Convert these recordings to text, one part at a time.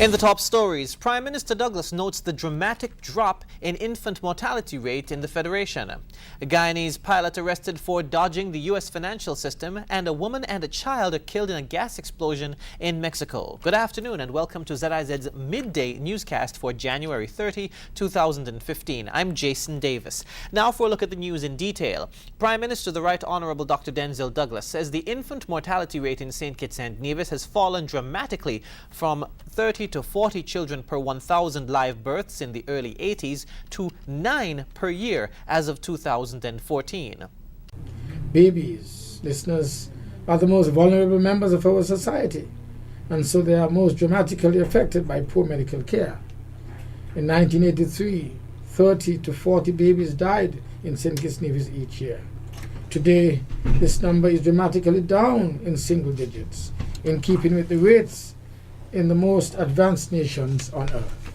In the top stories, Prime Minister Douglas notes the dramatic drop in infant mortality rate in the Federation. A Guyanese pilot arrested for dodging the U.S. financial system, and a woman and a child are killed in a gas explosion in Mexico. Good afternoon and welcome to ZIZ's midday newscast for January 30, 2015. I'm Jason Davis. Now for a look at the news in detail. Prime Minister the Right Honourable Dr. Denzil Douglas says the infant mortality rate in St. Kitts and Nevis has fallen dramatically from 30 to 40 children per 1,000 live births in the early 80s to 9 per year as of 2014. Babies, listeners, are the most vulnerable members of our society, and so they are most dramatically affected by poor medical care. In 1983, 30 to 40 babies died in St. Kitts Nevis each year. Today, this number is dramatically down in single digits, in keeping with the rates in the most advanced nations on earth.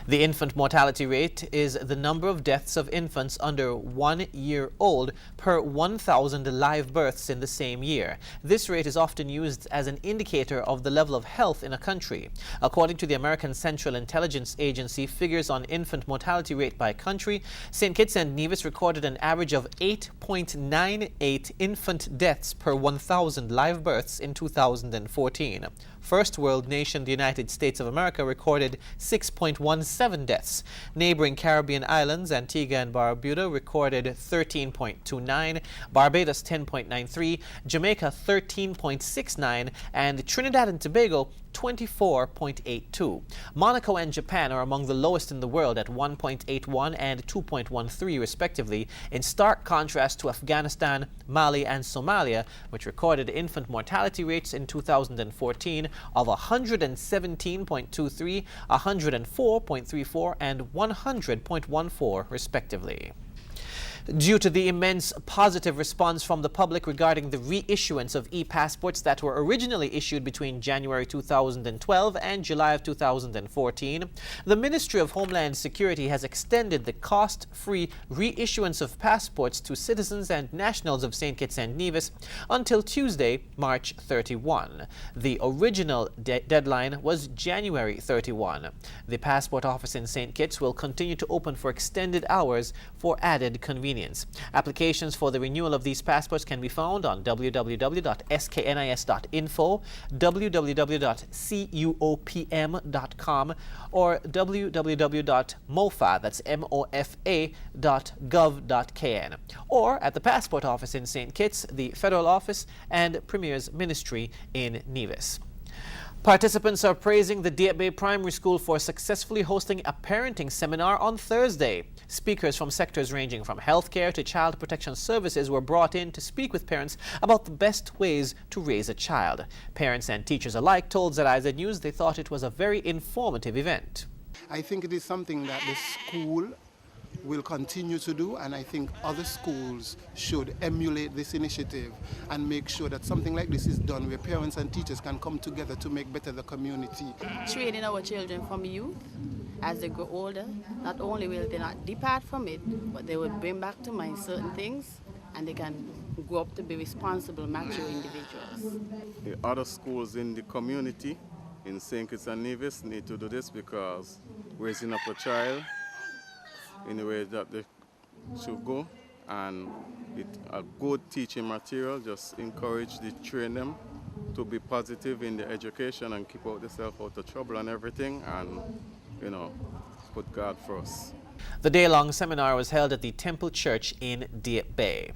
The infant mortality rate is the number of deaths of infants under 1 year old per 1,000 live births in the same year. This rate is often used as an indicator of the level of health in a country. According to the American Central Intelligence Agency figures on infant mortality rate by country, St. Kitts and Nevis recorded an average of 8.98 infant deaths per 1,000 live births in 2014. First world nation, the United States of America, recorded 6.17 deaths. Neighboring Caribbean islands, Antigua and Barbuda, recorded 13.29, Barbados 10.93, Jamaica 13.69, and Trinidad and Tobago 24.82. Monaco and Japan are among the lowest in the world at 1.81 and 2.13 respectively, in stark contrast to Afghanistan, Mali and Somalia, which recorded infant mortality rates in 2014 of 117.23, 104.34 and 100.14 respectively. Due to the immense positive response from the public regarding the reissuance of e-passports that were originally issued between January 2012 and July of 2014, the Ministry of Homeland Security has extended the cost-free reissuance of passports to citizens and nationals of St. Kitts and Nevis until Tuesday, March 31. The original deadline was January 31. The passport office in St. Kitts will continue to open for extended hours for added convenience. Applications for the renewal of these passports can be found on www.sknis.info, www.cuopm.com, or www.mofa, that's mofa.gov.kn, or at the passport office in St. Kitts, the federal office, and Premier's ministry in Nevis. Participants are praising the Diep Bay Primary School for successfully hosting a parenting seminar on Thursday. Speakers from sectors ranging from healthcare to child protection services were brought in to speak with parents about the best ways to raise a child. Parents and teachers alike told ZIZ News they thought it was a very informative event. I think it is something that the school will continue to do, and I think other schools should emulate this initiative and make sure that something like this is done where parents and teachers can come together to make better the community. Training our children from youth as they grow older, not only will they not depart from it, but they will bring back to mind certain things and they can grow up to be responsible, mature individuals. The other schools in the community in St. Kitts and Nevis need to do this because raising up a child in the way that they should go, and it's a good teaching material. Just encourage train them to be positive in their education and keep themselves out of trouble and everything, and put God first. The day-long seminar was held at the Temple Church in Diep Bay.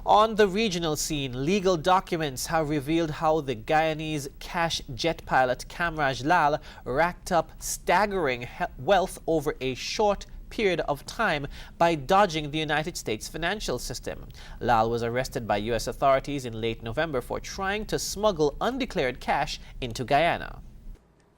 On the regional scene, legal documents have revealed how the Guyanese cash jet pilot Kamraj Lal racked up staggering wealth over a short period of time by dodging the United States financial system. Lal was arrested by U.S. authorities in late November for trying to smuggle undeclared cash into Guyana.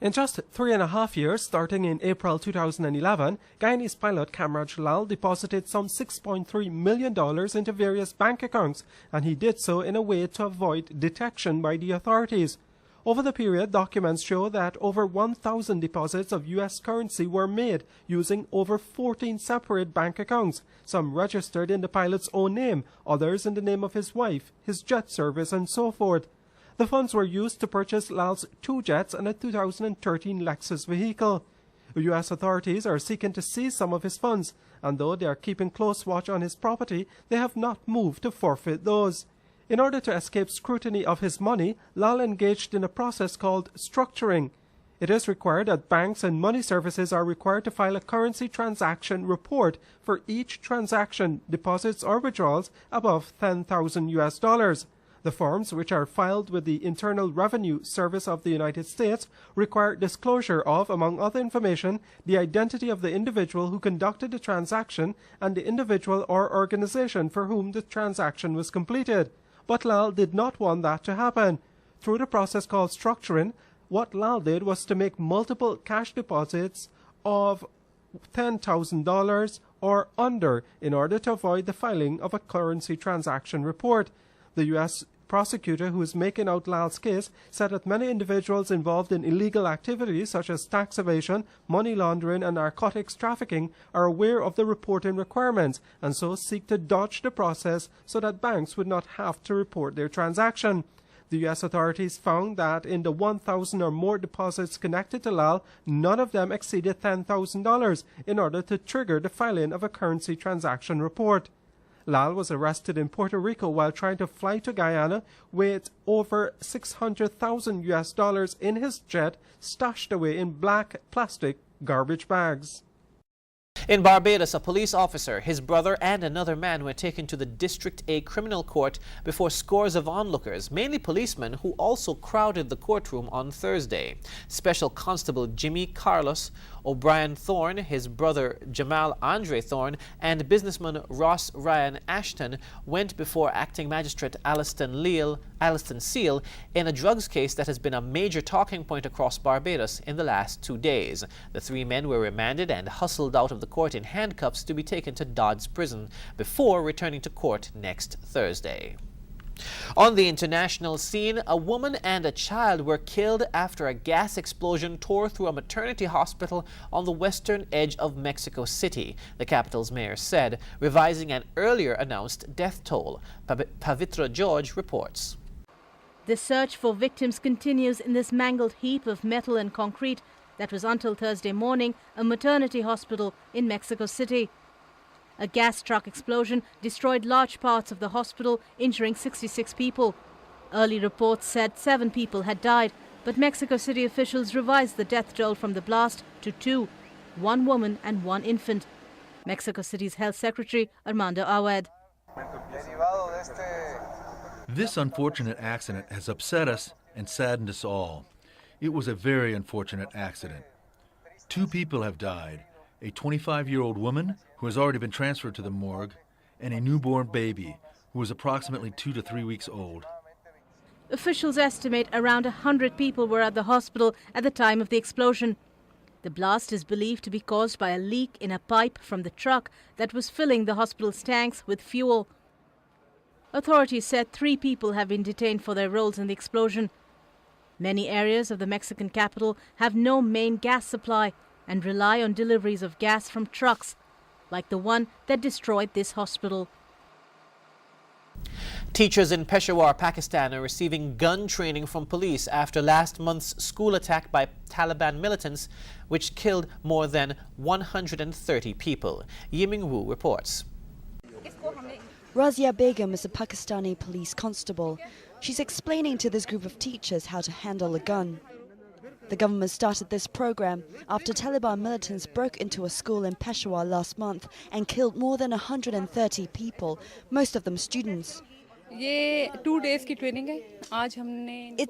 In just 3.5 years, starting in April 2011, Guyanese pilot Kamraj Lal deposited some $6.3 million into various bank accounts, and he did so in a way to avoid detection by the authorities. Over the period, documents show that over 1,000 deposits of U.S. currency were made using over 14 separate bank accounts, some registered in the pilot's own name, others in the name of his wife, his jet service, and so forth. The funds were used to purchase Lal's 2 jets and a 2013 Lexus vehicle. U.S. authorities are seeking to seize some of his funds, and though they are keeping close watch on his property, they have not moved to forfeit those. In order to escape scrutiny of his money, Lal engaged in a process called structuring. It is required that banks and money services are required to file a currency transaction report for each transaction, deposits or withdrawals above $10,000. The forms, which are filed with the Internal Revenue Service of the United States, require disclosure of, among other information, the identity of the individual who conducted the transaction and the individual or organization for whom the transaction was completed. But Lal did not want that to happen. Through the process called structuring, what Lal did was to make multiple cash deposits of $10,000 or under in order to avoid the filing of a currency transaction report. The U.S. prosecutor who is making out Lal's case said that many individuals involved in illegal activities such as tax evasion, money laundering and narcotics trafficking are aware of the reporting requirements and so seek to dodge the process so that banks would not have to report their transaction. The U.S. authorities found that in the 1,000 or more deposits connected to Lal, none of them exceeded $10,000 in order to trigger the filing of a currency transaction report. Lal was arrested in Puerto Rico while trying to fly to Guyana with over $600,000 in his jet stashed away in black plastic garbage bags. In Barbados, a police officer, his brother and another man were taken to the District A criminal court before scores of onlookers, mainly policemen, who also crowded the courtroom on Thursday. Special Constable Jimmy Carlos O'Brien Thorne, his brother Jamal Andre Thorne, and businessman Ross Ryan Ashton went before acting magistrate Alliston Seal in a drugs case that has been a major talking point across Barbados in the last 2 days. The 3 men were remanded and hustled out of the court in handcuffs to be taken to Dodds Prison before returning to court next Thursday. On the international scene, a woman and a child were killed after a gas explosion tore through a maternity hospital on the western edge of Mexico City, the capital's mayor said, revising an earlier announced death toll. Pavitra George reports. The search for victims continues in this mangled heap of metal and concrete that was until Thursday morning a maternity hospital in Mexico City. A gas truck explosion destroyed large parts of the hospital, injuring 66 people. Early reports said 7 people had died, but Mexico City officials revised the death toll from the blast to 2, 1 woman and 1 infant. Mexico City's Health Secretary Armando Awed. This unfortunate accident has upset us and saddened us all. It was a very unfortunate accident. 2 people have died, a 25-year-old woman who has already been transferred to the morgue, and a newborn baby who was approximately 2 to 3 weeks old. Officials estimate around 100 people were at the hospital at the time of the explosion. The blast is believed to be caused by a leak in a pipe from the truck that was filling the hospital's tanks with fuel. Authorities said 3 people have been detained for their roles in the explosion. Many areas of the Mexican capital have no main gas supply and rely on deliveries of gas from trucks, like the one that destroyed this hospital. Teachers in Peshawar, Pakistan are receiving gun training from police after last month's school attack by Taliban militants, which killed more than 130 people. Yiming Wu reports. Razia Begum is a Pakistani police constable. She's explaining to this group of teachers how to handle a gun. The government started this program after Taliban militants broke into a school in Peshawar last month and killed more than 130 people, most of them students. It's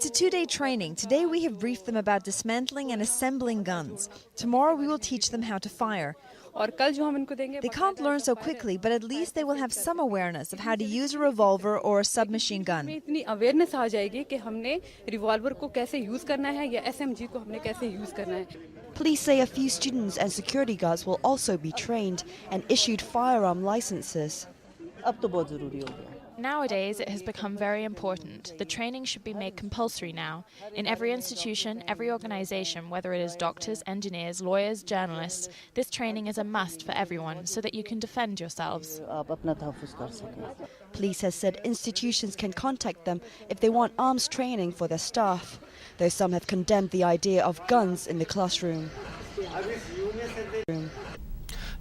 a 2-day training. Today we have briefed them about dismantling and assembling guns. Tomorrow we will teach them how to fire. They can't learn so quickly, but at least they will have some awareness of how to use a revolver or a submachine gun. Police say a few students and security guards will also be trained and issued firearm licenses. nowadays it has become very important. The training should be made compulsory now. In every institution, every organisation, whether it is doctors, engineers, lawyers, journalists, this training is a must for everyone so that you can defend yourselves. Police has said institutions can contact them if they want arms training for their staff, though some have condemned the idea of guns in the classroom.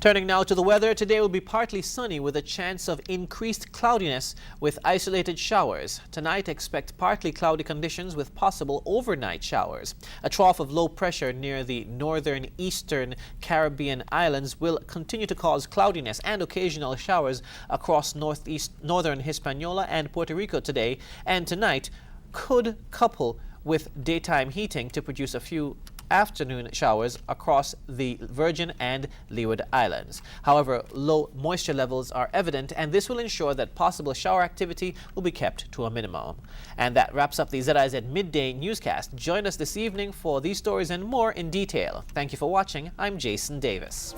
Turning now to the weather, today will be partly sunny with a chance of increased cloudiness with isolated showers. Tonight, expect partly cloudy conditions with possible overnight showers. A trough of low pressure near the northern eastern Caribbean islands will continue to cause cloudiness and occasional showers across northern Hispaniola and Puerto Rico today and tonight could couple with daytime heating to produce a few afternoon showers across the Virgin and Leeward Islands. However, low moisture levels are evident, and this will ensure that possible shower activity will be kept to a minimum. And that wraps up the ZIZ Midday newscast. Join us this evening for these stories and more in detail. Thank you for watching. I'm Jason Davis.